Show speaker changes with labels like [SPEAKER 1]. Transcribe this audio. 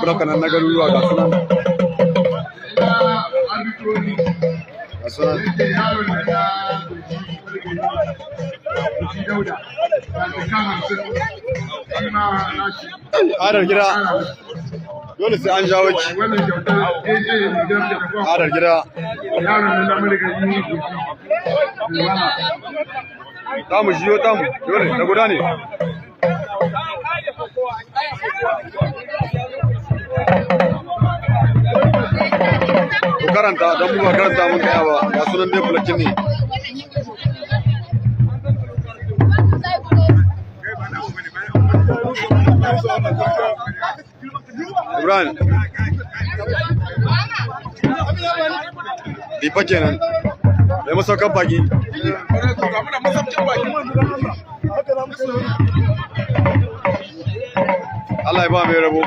[SPEAKER 1] Blok kanan na garuruwa ga sunan. Ga sunan. Adar gida. Dole sai an jawo ki. Adar gida. Tamu jiyo tamu. Dole na guda ne. Ku karanta don mu ba karanta mun kaya ba. Ga sunan dai bulakin ne. Ibrahim Dipa kenan da masaukan baki Allah ya ba mai rabo.